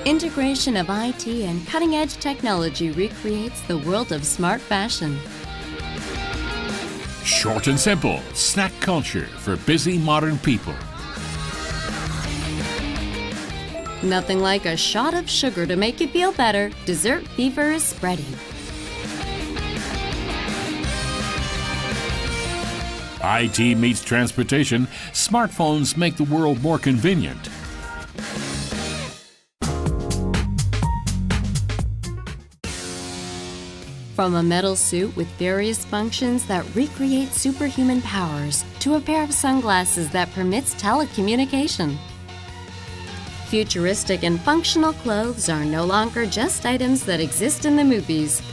Integration of IT and cutting-edge technology recreates the world of smart fashion. Short and simple, snack culture for busy modern people. Nothing like a shot of sugar to make you feel better. Dessert fever is spreading. IT meets transportation, smartphones make the world more convenient. From a metal suit with various functions that recreate superhuman powers to a pair of sunglasses that permits telecommunication. Futuristic and functional clothes are no longer just items that exist in the movies.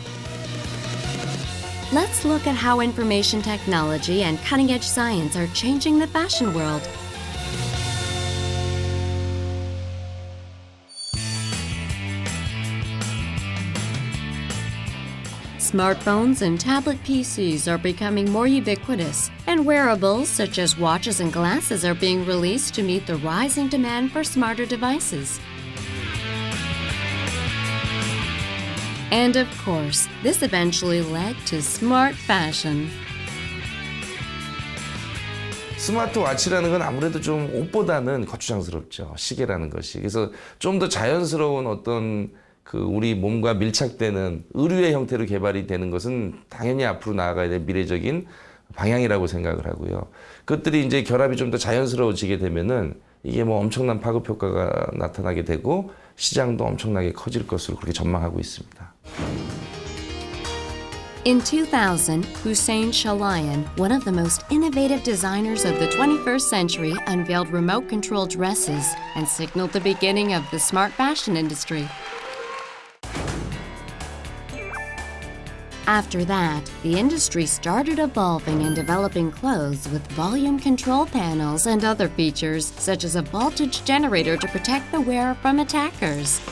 Let's look at how information technology and cutting-edge science are changing the fashion world. Smartphones and tablet PCs are becoming more ubiquitous, and wearables such as watches and glasses are being released to meet the rising demand for smarter devices. And of course, this eventually led to smart fashion. 스마트워치라는 건 아무래도 좀 옷보다는 거추장스럽죠. 시계라는 것이. 그래서 좀 더 자연스러운 어떤 우리 몸과 밀착되는 의류의 형태로 개발이 되는 것은 당연히 앞으로 나아가야 될 미래적인 방향이라고 생각을 하고요. 그것들이 이제 결합이 좀 더 자연스러워지게 되면은 이게 뭐 엄청난 파급 효과가 나타나게 되고 시장도 엄청나게 커질 것으로 그렇게 전망하고 있습니다. In 2000, Hussein Chalayan, one of the most innovative designers of the 21st century, unveiled remote-controlled dresses and signaled the beginning of the smart fashion industry. After that, the industry started evolving and developing clothes with volume control panels and other features, such as a voltage generator to protect the wearer from attackers.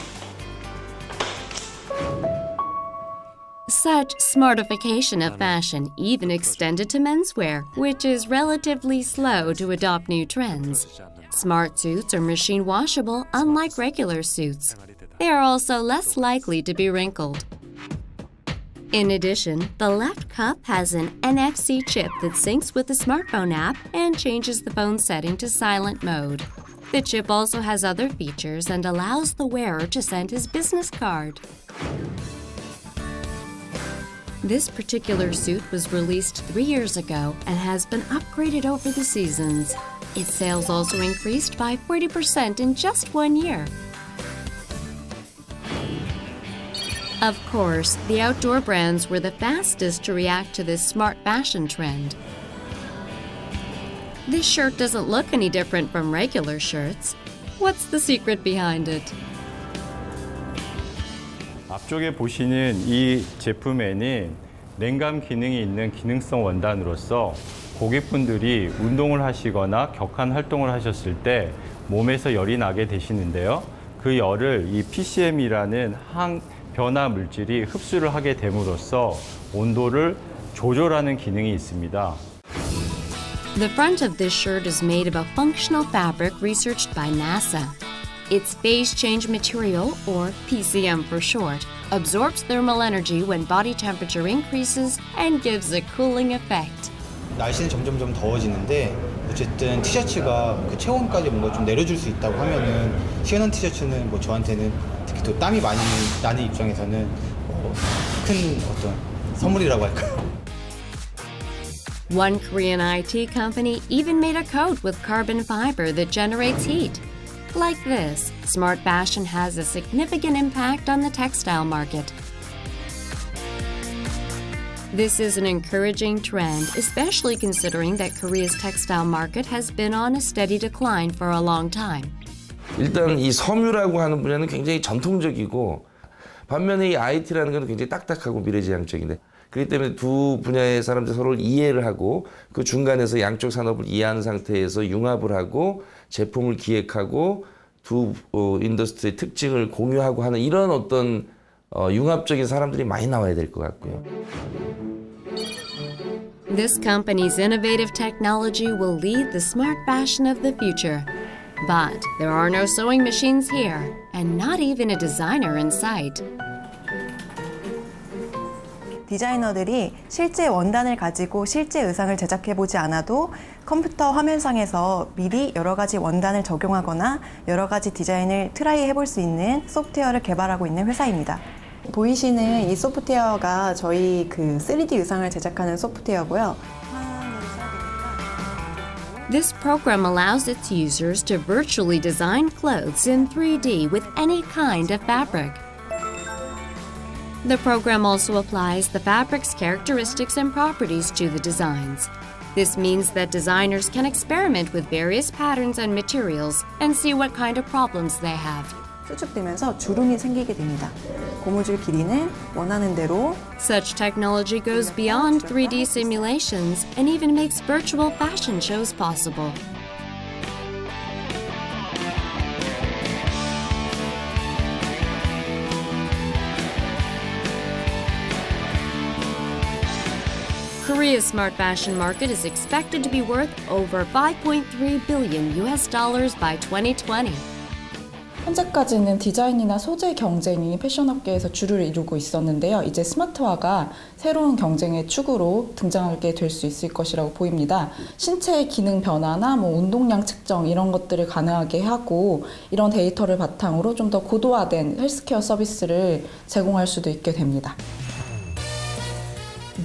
Such smartification of fashion even extended to menswear, which is relatively slow to adopt new trends. Smart suits are machine washable, unlike regular suits. They are also less likely to be wrinkled. In addition, the left cup has an NFC chip that syncs with the smartphone app and changes the phone setting to silent mode. The chip also has other features and allows the wearer to send his business card. This particular suit was released 3 years ago and has been upgraded over the seasons. Its sales also increased by 40% in just 1 year. Of course, the outdoor brands were the fastest to react to this smart fashion trend. This shirt doesn't look any different from regular shirts. What's the secret behind it? 앞쪽에 보시는 이 제품에는 냉감 기능이 있는 기능성 원단으로서 고객분들이 운동을 하시거나 격한 활동을 하셨을 때 몸에서 열이 나게 되시는데요. 그 열을 이 PCM이라는 변화 물질이 흡수를 하게 됨으로써 온도를 조절하는 기능이 있습니다. The front of this shirt is made of a functional fabric researched by NASA. Its phase change material, or PCM for short, absorbs thermal energy when body temperature increases and gives a cooling effect. 날씨는 점점 더워지는데 어쨌든 티셔츠가 그 체온까지 뭔가 좀 내려줄 수 있다고 하면은 시원한 티셔츠는 뭐 저한테는 특히 또 땀이 많이 나는 입장에서는 큰 어떤 선물이라고 할까요? One Korean IT company even made a coat with carbon fiber that generates heat. Like this, smart fashion has a significant impact on the textile market. This is an encouraging trend, especially considering that Korea's textile market has been on a steady decline for a long time. 일단 이 섬유라고 하는 분야는 굉장히 전통적이고 반면에 이 IT라는 건 굉장히 딱딱하고 미래지향적인데 그렇기 때문에 두 분야의 사람들이 서로 이해를 하고 그 중간에서 양쪽 산업을 이해하는 상태에서 융합을 하고 제품을 기획하고 두 인더스트리의 특징을 공유하고 하는 이런 어떤 융합적인 사람들이 많이 나와야 될 것 같고요. This company's innovative technology will lead the smart fashion of the future. But there are no sewing machines here, and not even a designer in sight. 디자이너들이 실제 원단을 가지고 실제 의상을 제작해보지 않아도 컴퓨터 화면상에서 미리 여러 가지 원단을 적용하거나 여러 가지 디자인을 트라이 해볼 수 있는 소프트웨어를 개발하고 있는 회사입니다. 보이시는 이 소프트웨어가 저희 3D 의상을 제작하는 소프트웨어고요. This program allows its users to virtually design clothes in 3D with any kind of fabric. The program also applies the fabric's characteristics and properties to the designs. This means that designers can experiment with various patterns and materials and see what kind of problems they have. 수축되면서 주름이 생기게 됩니다. 고무줄 길이는 원하는 대로. Such technology goes beyond 3D simulations and even makes virtual fashion shows possible. Korea's smart fashion market is expected to be worth over $5.3 billion by 2020. 현재까지는 디자인이나 소재 경쟁이 패션업계에서 주를 이루고 있었는데요. 이제 스마트화가 새로운 경쟁의 축으로 등장하게 될 수 있을 것이라고 보입니다. 신체의 기능 변화나 운동량 측정 이런 것들을 가능하게 하고 이런 데이터를 바탕으로 좀 더 고도화된 헬스케어 서비스를 제공할 수도 있게 됩니다.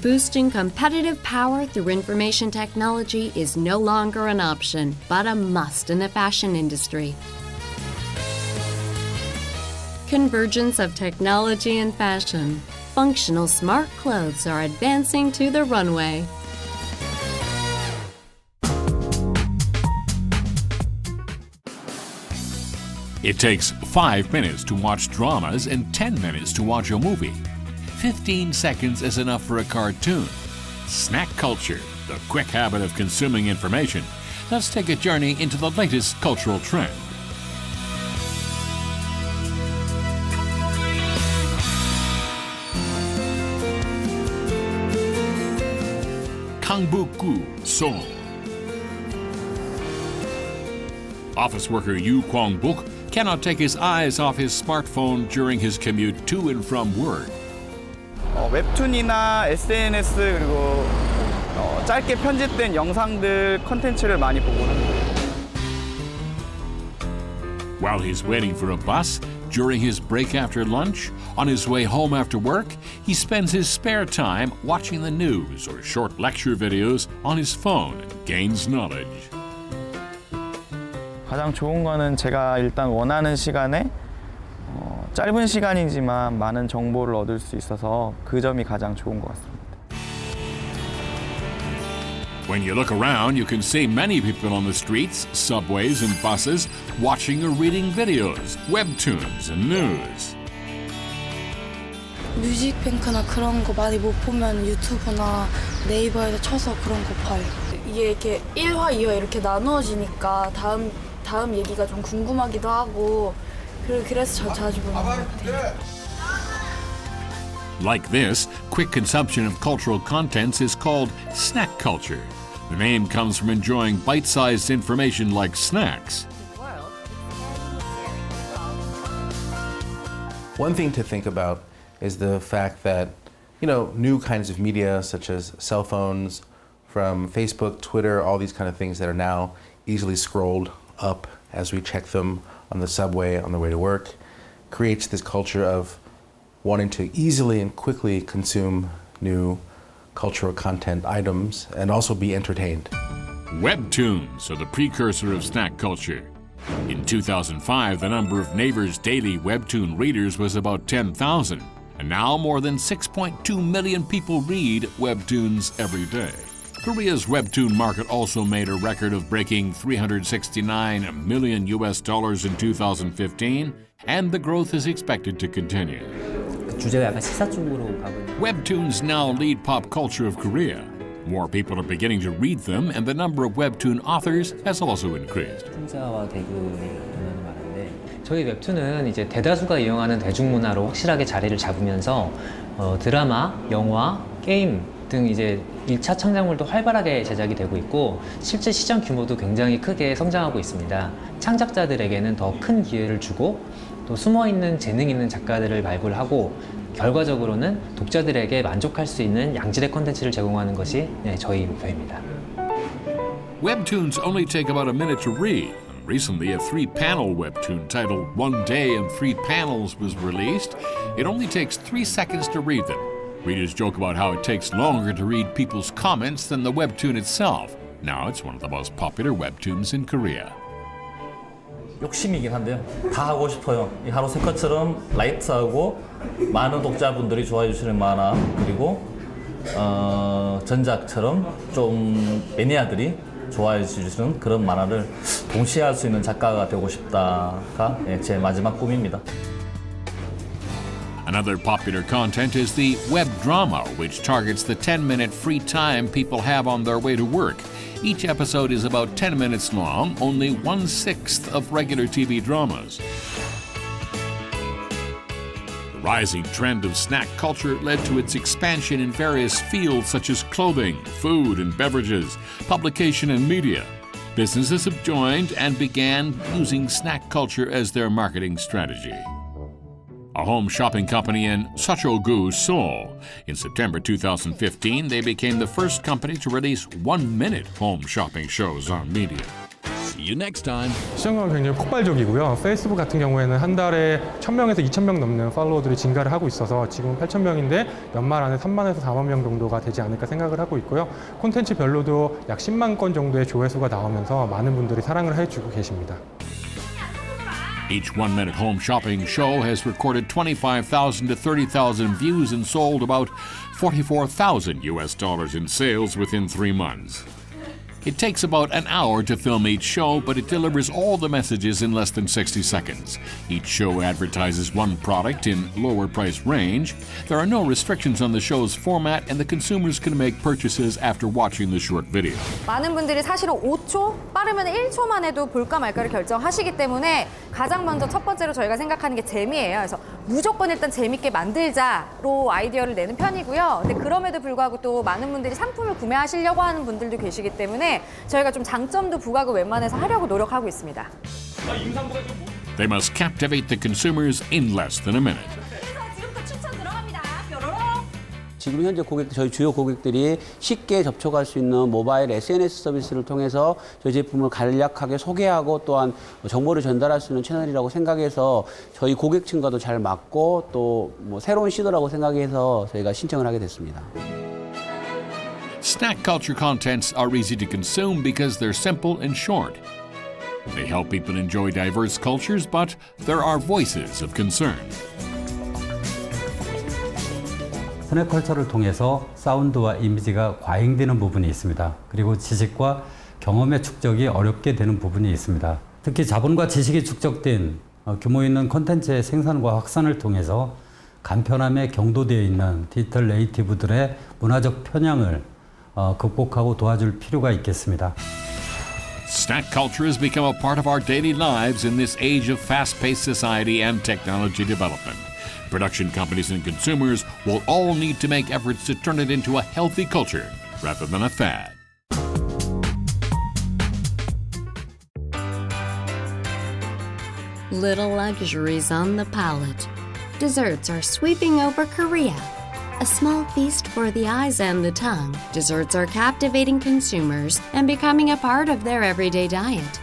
Boosting competitive power through information technology is no longer an option, but a must in the fashion industry. Convergence of technology and fashion. Functional smart clothes are advancing to the runway. It takes 5 minutes to watch dramas and 10 minutes to watch a movie. 15 seconds is enough for a cartoon. Snack culture, the quick habit of consuming information. Let's take a journey into the latest cultural trend. Kangbuk-gu Seoul. Office worker Yu Kwang-buk cannot take his eyes off his smartphone during his commute to and from work. 웹툰이나 SNS 그리고 짧게 편집된 영상들 컨텐츠를 많이 보고 합니다. While he's waiting for a bus, during his break after lunch, on his way home after work, he spends his spare time watching the news or short lecture videos on his phone and gains knowledge. 가장 좋은 거는 제가 일단 원하는 시간에 짧은 시간이지만 많은 정보를 얻을 수 있어서 그 점이 가장 좋은 것 같습니다. When you look around, you can see many people on the streets, subways, and buses watching or reading videos, webtoons, and news. 뮤직뱅크나 그런 거 많이 못 보면 유튜브나 네이버에서 쳐서 그런 거 봐요. 이게 이렇게 1화, 2화 이렇게 나누어지니까 다음 얘기가 좀 궁금하기도 하고 그래서 자주 보는 것 같아요. Like this, quick consumption of cultural contents is called snack culture. The name comes from enjoying bite-sized information like snacks. One thing to think about is the fact that, new kinds of media such as cell phones, from Facebook, Twitter, all these kind of things that are now easily scrolled up as we check them on the subway on the way to work, creates this culture of wanting to easily and quickly consume new cultural content items and also be entertained. Webtoons are the precursor of snack culture. In 2005, the number of Naver's daily webtoon readers was about 10,000, and now more than 6.2 million people read webtoons every day. Korea's webtoon market also made a record of breaking $369 million in 2015, and the growth is expected to continue. 주제가 약간 시사 쪽으로 가고 있는. Webtoons now lead pop culture of Korea. More people are beginning to read them, and the number of webtoon authors has also increased. 풍자와 대교의 변화는 많은데 저희 웹툰은 이제 대다수가 이용하는 대중문화로 확실하게 자리를 잡으면서 드라마, 영화, 게임 등 이제 1차 창작물도 활발하게 제작이 되고 있고 실제 시장 규모도 굉장히 크게 성장하고 있습니다. 창작자들에게는 더 큰 기회를 주고 또 숨어있는 재능 있는 작가들을 발굴하고 결과적으로는 독자들에게 만족할 수 있는 양질의 콘텐츠를 제공하는 것이 저희 목표입니다. Webtoons only take about a minute to read. Recently, a 3-panel webtoon titled One Day in 3 Panels was released. It only takes 3 seconds to read them. Readers joke about how it takes longer to read people's comments than the webtoon itself. Now it's one of the most popular webtoons in Korea. 욕심이긴 한데요. 다 하고 싶어요. 이 하루 세 컷처럼 라이트하고 많은 독자분들이 좋아해 주시는 만화, 그리고 전작처럼 좀 매니아들이 좋아해 주시는 그런 만화를 동시에 할 수 있는 작가가 되고 싶다가 제 마지막 꿈입니다. Another popular content is the web drama, which targets the 10-minute free time people have on their way to work. Each episode is about 10 minutes long, only 1/6 of regular TV dramas. The rising trend of snack culture led to its expansion in various fields such as clothing, food and beverages, publication and media. Businesses have joined and began using snack culture as their marketing strategy. A home shopping company in Seocho-gu, Seoul. In September 2015, they became the first company to release 1-minute home shopping shows on media. See you next time. 시장은 굉장히 폭발적이고요. 페이스북 같은 경우에는 한 달에 1,000명에서 2,000명 넘는 팔로워들이 증가를 하고 있어서 지금 8,000명인데 연말 안에 3만에서 4만 명 정도가 되지 않을까 생각을 하고 있고요. 콘텐츠별로도 약 10만 건 정도의 조회수가 나오면서 많은 분들이 사랑을 해주고 계십니다. Each 1-minute home shopping show has recorded 25,000 to 30,000 views and sold about $44,000 in sales within 3 months. It takes about an hour to film each show, but it delivers all the messages in less than 60 seconds. Each show advertises one product in lower price range. There are no restrictions on the show's format, and the consumers can make purchases after watching the short video. 많은 분들이 사실은 5초, 빠르면 1초만 해도 볼까 말까를 결정하시기 때문에 가장 먼저 첫 번째로 저희가 생각하는 게 재미예요. 그래서 무조건 일단 재밌게 만들자로 아이디어를 내는 편이고요. 근데 그럼에도 불구하고 또 많은 분들이 상품을 구매하시려고 하는 분들도 계시기 때문에 저희가 좀 장점도 부각을 웬만해서 하려고 노력하고 있습니다. They must captivate the consumers in less than a minute. 지금 현재 저희 주요 고객들이 쉽게 접촉할 수 있는 모바일 SNS 서비스를 통해서 저희 제품을 간략하게 소개하고 또한 정보를 전달할 수 있는 채널이라고 생각해서 저희 고객층과도 잘 맞고 또 새로운 시도라고 생각해서 저희가 신청을 하게 됐습니다. Snack culture contents are easy to consume because they're simple and short. They help people enjoy diverse cultures, but there are voices of concern. 스낵컬처를 통해서 사운드와 이미지가 과잉되는 부분이 있습니다. 그리고 지식과 경험의 축적이 어렵게 되는 부분이 있습니다. 특히 자본과 지식이 축적된 규모 있는 콘텐츠의 생산과 확산을 통해서 간편함에 경도되어 있는 디지털 네이티브들의 문화적 편향을 극복하고 도와줄 필요가 있겠습니다. Snack culture has become a part of our daily lives in this age of fast-paced society and technology development. Production companies and consumers will all need to make efforts to turn it into a healthy culture rather than a fad. Little luxuries on the palate. Desserts are sweeping over Korea. A small feast for the eyes and the tongue, desserts are captivating consumers and becoming a part of their everyday diet.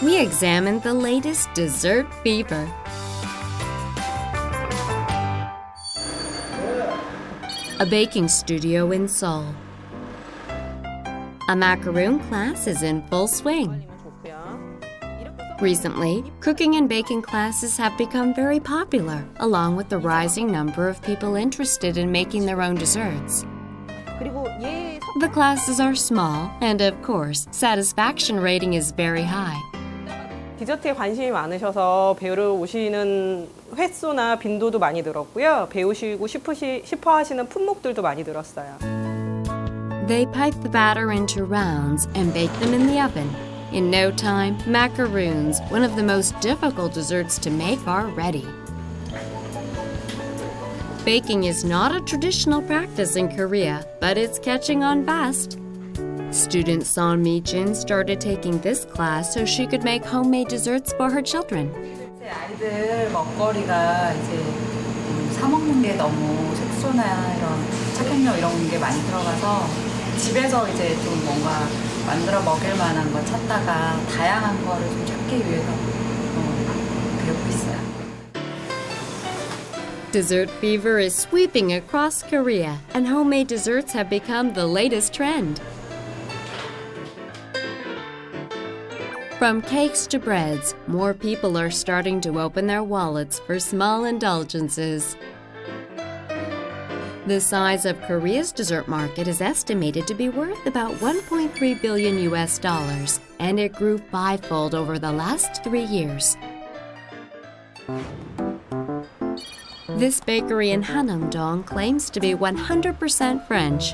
We examined the latest dessert fever. A baking studio in Seoul. A macaroon class is in full swing. Recently, cooking and baking classes have become very popular, along with the rising number of people interested in making their own desserts. The classes are small, and of course, satisfaction rating is very high. 디저트에 관심이 많으셔서 배우러 오시는 횟수나 빈도도 많이 늘었고요. 배우시고 싶어 하시는 품목들도 많이 늘었어요. They pipe the batter into rounds and bake them in the oven. In no time, macaroons, one of the most difficult desserts to make, are ready. Baking is not a traditional practice in Korea, but it's catching on fast. Student Son Mi-jin started taking this class so she could make homemade desserts for her children. 아이들 먹거리가 이제 사 먹는 게 너무 색소나 이런 착향료 이런 게 많이 들어가서 집에서 이제 좀 뭔가 만들어 먹을 만한 거 찾다가 다양한 거를 좀 찾기 위해서 배우고 있어요. Dessert fever is sweeping across Korea, and homemade desserts have become the latest trend. From cakes to breads, more people are starting to open their wallets for small indulgences. The size of Korea's dessert market is estimated to be worth about $1.3 billion US, and it grew fivefold over the last 3 years. This bakery in Hanam-dong claims to be 100% French.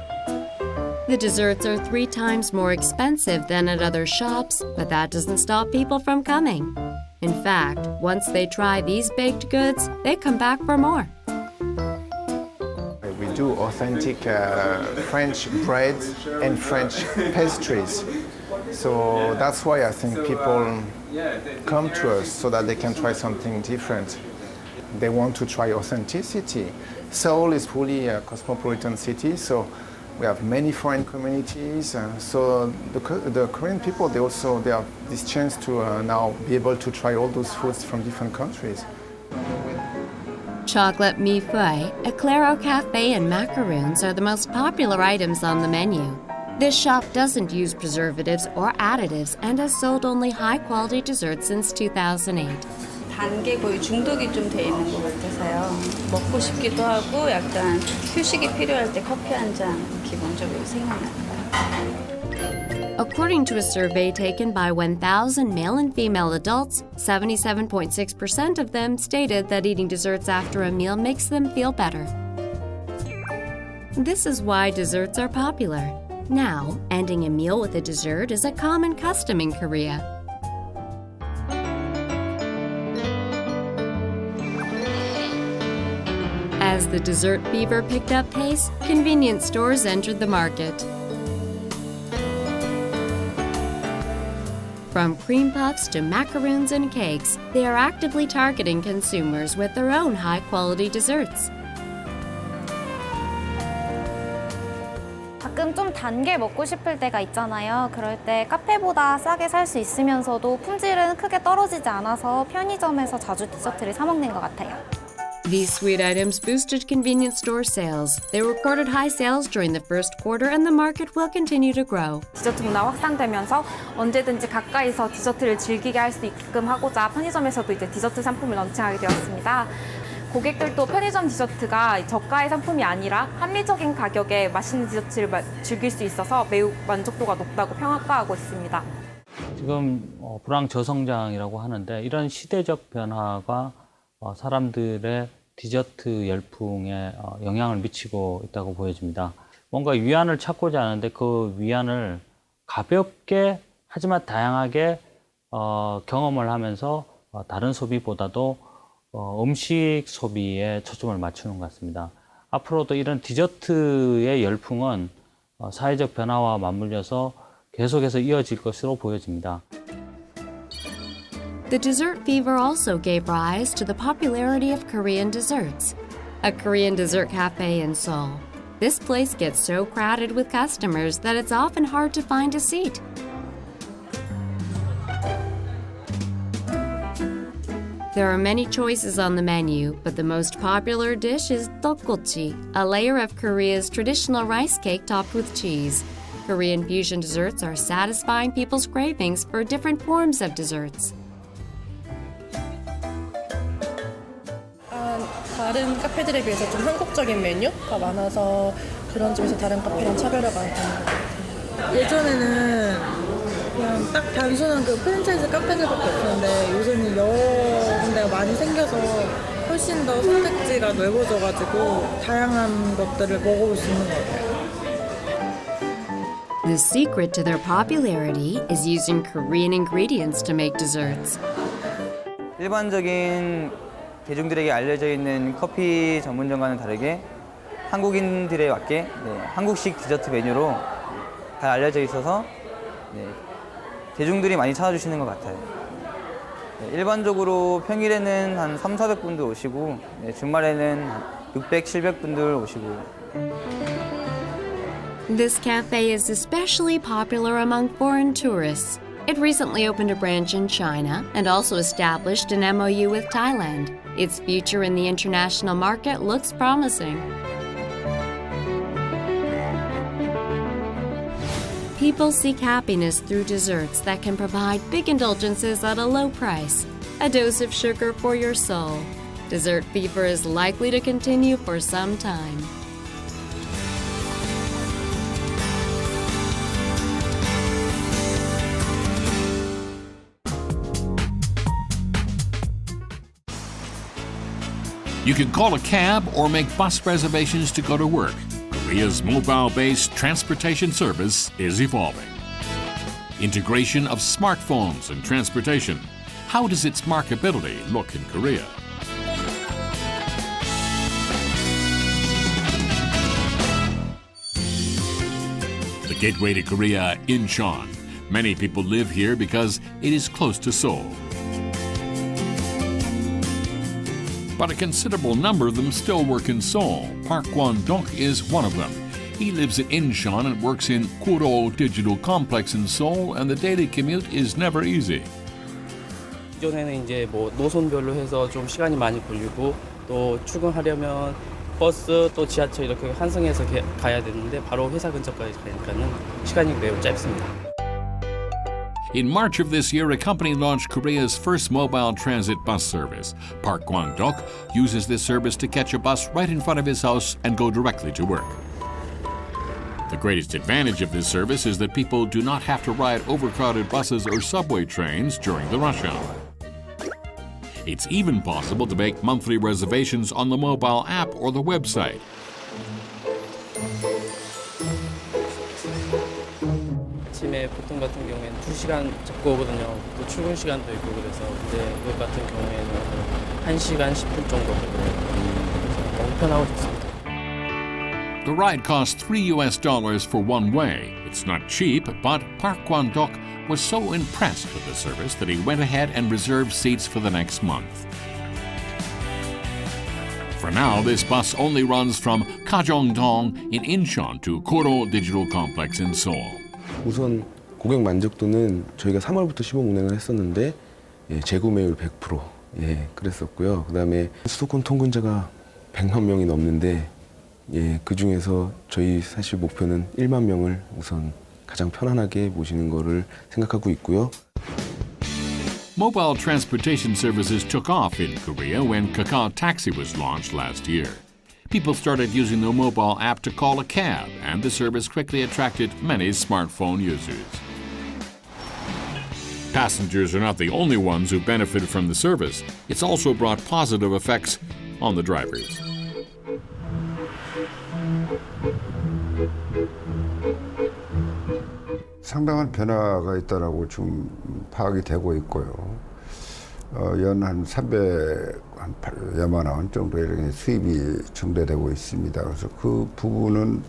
The desserts are 3 times more expensive than at other shops, but that doesn't stop people from coming. In fact, once they try these baked goods, they come back for more. We do authentic French breads and French pastries. So that's why I think people come to us so that they can try something different. They want to try authenticity. Seoul is fully a cosmopolitan city, so we have many foreign communities. So the Korean people, they have this chance to now be able to try all those foods from different countries. Chocolate mi fui, a Claro cafe, and macaroons are the most popular items on the menu. This shop doesn't use preservatives or additives and has sold only high-quality desserts since 2008. 단 게 거의 중독이 좀 돼 있는 것 같아서요. 먹고 싶기도 하고 약간 휴식이 필요할 때 커피 한 잔 기본적으로 생각나요. According to a survey taken by 1,000 male and female adults, 77.6% of them stated that eating desserts after a meal makes them feel better. This is why desserts are popular. Now, ending a meal with a dessert is a common custom in Korea. As the dessert fever picked up pace, convenience stores entered the market. From cream puffs to macaroons and cakes, they are actively targeting consumers with their own high-quality desserts. 가끔 좀 단 게 먹고 싶을 때가 있잖아요. 그럴 때 카페보다 싸게 살 수 있으면서도 품질은 크게 떨어지지 않아서 편의점에서 자주 디저트를 사 먹는 것 같아요. These sweet items boosted convenience store sales. They recorded high sales during the first quarter, and the market will continue to grow. 디저트 문화 확산되면서 언제든지 가까이서 디저트를 즐기게 할 수 있게끔 하고자 편의점에서도 이제 디저트 상품을 런칭하게 되었습니다. 고객들도 편의점 디저트가 저가의 상품이 아니라 합리적인 가격에 맛있는 디저트를 즐길 수 있어서 매우 만족도가 높다고 평가하고 있습니다. 지금 불황 저성장이라고 하는데 이런 시대적 변화가 사람들의 디저트 열풍에 영향을 미치고 있다고 보여집니다. 뭔가 위안을 찾고자 하는데 그 위안을 가볍게 하지만 다양하게 경험을 하면서 다른 소비보다도 음식 소비에 초점을 맞추는 것 같습니다. 앞으로도 이런 디저트의 열풍은 사회적 변화와 맞물려서 계속해서 이어질 것으로 보여집니다. The dessert fever also gave rise to the popularity of Korean desserts. A Korean dessert cafe in Seoul. This place gets so crowded with customers that it's often hard to find a seat. There are many choices on the menu, but the most popular dish is tteokgochi, a layer of Korea's traditional rice cake topped with cheese. Korean fusion desserts are satisfying people's cravings for different forms of desserts. 다른 카페들에 비해서 좀 한국적인 메뉴가 많아서 그런 점에서 다른 카페랑 차별화가 되는 것 같아요. 예전에는 그냥 딱 단순한 그 프랜차이즈 카페들밖에 없었는데 요새는 여러 군데가 많이 생겨서 훨씬 더 선택지가 넓어져가지고 다양한 것들을 먹어볼 수 있는 것 같아요. The secret to their popularity is using Korean ingredients to make desserts. 일반적인 대중들에게 알려져 있는 커피 전문점과는 다르게 한국인들에 맞게 한국식 디저트 메뉴로 잘 알려져 있어서 대중들이 많이 찾아주시는 것 같아요. 일반적으로 평일에는 한 300~400분들 오시고 주말에는 600~700분들 오시고. This cafe is especially popular among foreign tourists. It recently opened a branch in China and also established an MOU with Thailand. Its future in the international market looks promising. People seek happiness through desserts that can provide big indulgences at a low price. A dose of sugar for your soul. Dessert fever is likely to continue for some time. You can call a cab or make bus reservations to go to work. Korea's mobile-based transportation service is evolving. Integration of smartphones and transportation. How does its marketability look in Korea? The gateway to Korea, Incheon. Many people live here because it is close to Seoul. But a considerable number of them still work in Seoul. Park Kwon-dok is one of them. He lives in Incheon and works in Kuro Digital Complex in Seoul, and the daily commute is never easy. 기존에는 이제 뭐 노선별로 해서 좀 시간이 많이 걸리고 또 출근하려면 버스 또 지하철 이렇게 환승해서 가야 되는데 바로 회사 근처까지 가니까는 시간이 매우 짧습니다. In March of this year, a company launched Korea's first mobile transit bus service. Park Kwon-dok uses this service to catch a bus right in front of his house and go directly to work. The greatest advantage of this service is that people do not have to ride overcrowded buses or subway trains during the rush hour. It's even possible to make monthly reservations on the mobile app or the website. 아침에 보통 같은 경우에는 2시간 잡고 오거든요. 또 출근 시간도 있고 그래서 근데 이것 같은 경우에는 1시간 10분 정도 걸려요. 그래서 너무 편하고 좋습니다. The ride costs $3 for one way. It's not cheap, but Park Kwon-dok was so impressed with the service that he went ahead and reserved seats for the next month. For now, this bus only runs from Gajong-dong in Incheon to Kuro Digital Complex in Seoul. 우선 고객 만족도는 저희가 3월부터 시범 운행을 했었는데 재구매율 100% 그랬었고요. 그다음에 수도권 통근자가 100만 명이 넘는데 그 중에서 저희 사실 목표는 1만 명을 우선 가장 편안하게 모시는 거를 생각하고 있고요. Mobile transportation services took off in Korea when Kakao Taxi was launched last year. People started using the mobile app to call a cab, and the service quickly attracted many smartphone users. Passengers are not the only ones who benefited from the service. It's also brought positive effects on the drivers. 상당한 변화가 있다라고 지금 파악이 되고 있고요. 연 한 300여만 원 정도의 수입이 증대되고 있습니다. 그래서 그 부분은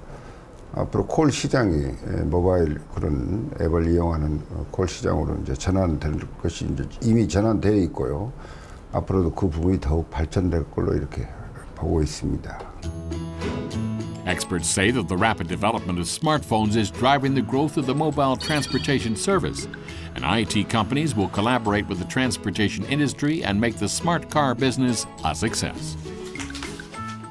앞으로 콜 시장이 모바일 그런 앱을 이용하는 콜 시장으로 이제 전환될 것이 이제 이미 전환되어 있고요. 앞으로도 그 부분이 더욱 발전될 걸로 이렇게 보고 있습니다. Experts say that the rapid development of smartphones is driving the growth of the mobile transportation service, and IT companies will collaborate with the transportation industry and make the smart car business a success.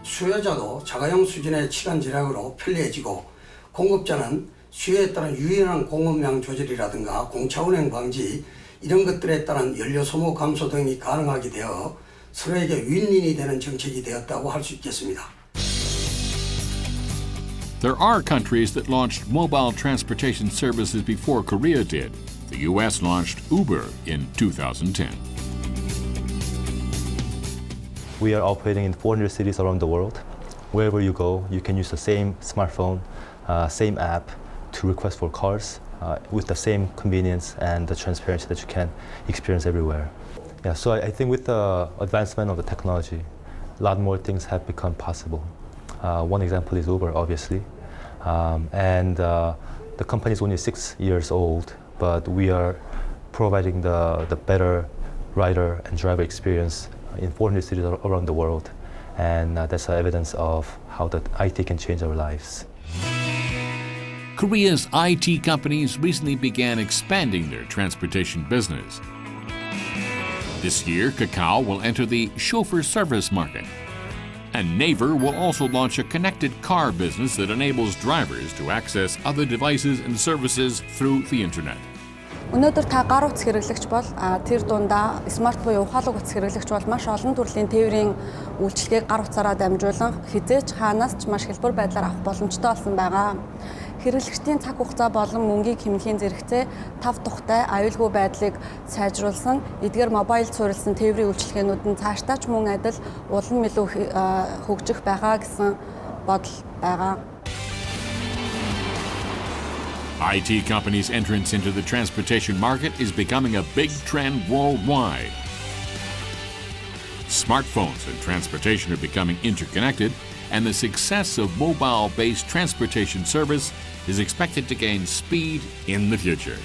수요자도 자가용 수준의 시간 절약으로 편리해지고 공급자는 수요에 따른 유연한 공급량 조절이라든가 공차 운행 방지 이런 것들에 따른 연료 소모 감소 등이 가능하게 되어 서로에게 윈윈이 되는 정책이 되었다고 할 수 있겠습니다. There are countries that launched mobile transportation services before Korea did. The U.S. launched Uber in 2010. We are operating in 400 cities around the world. Wherever you go, you can use the same smartphone, same app to request for cars with the same convenience and the transparency that you can experience everywhere. Yeah, so I think with the advancement of the technology, a lot more things have become possible. One example is Uber, obviously. And the company is only 6 years old, but we are providing the better rider and driver experience in 400 cities around the world. And that's evidence of how the IT can change our lives. Korea's IT companies recently began expanding their transportation business. This year, Kakao will enter the chauffeur service market. And Naver will also launch a connected car business that enables drivers to access other devices and services through the internet. Өнөөдөр та гар утас хэрэглэгч бол тэр дундаа смарт буюу ухаалаг утас хэрэглэгч бол маш олон төрлийн тээврийн үйлчилгээг гар утсаараа дамжуулан хизээч хаанаас ч маш хялбар байдлаар авах боломжтой болсон байгаа. Хэрэглэгчдийн цаг хугацаа болон мөнгийг хэмнэхийн зэрэгцээ тав тухтай аюулгүй байдлыг сайжруулсан эдгээр мобайл суурилсан тээврийн үйлчилгээнүүд нь цаашдаа ч мөн адил улам илүү хөгжих байгаа гэсэн бодол байгаа. IT companies' entrance into the transportation market is becoming a big trend worldwide. Smartphones and transportation are becoming interconnected, and the success of mobile-based transportation service is expected to gain speed in the future.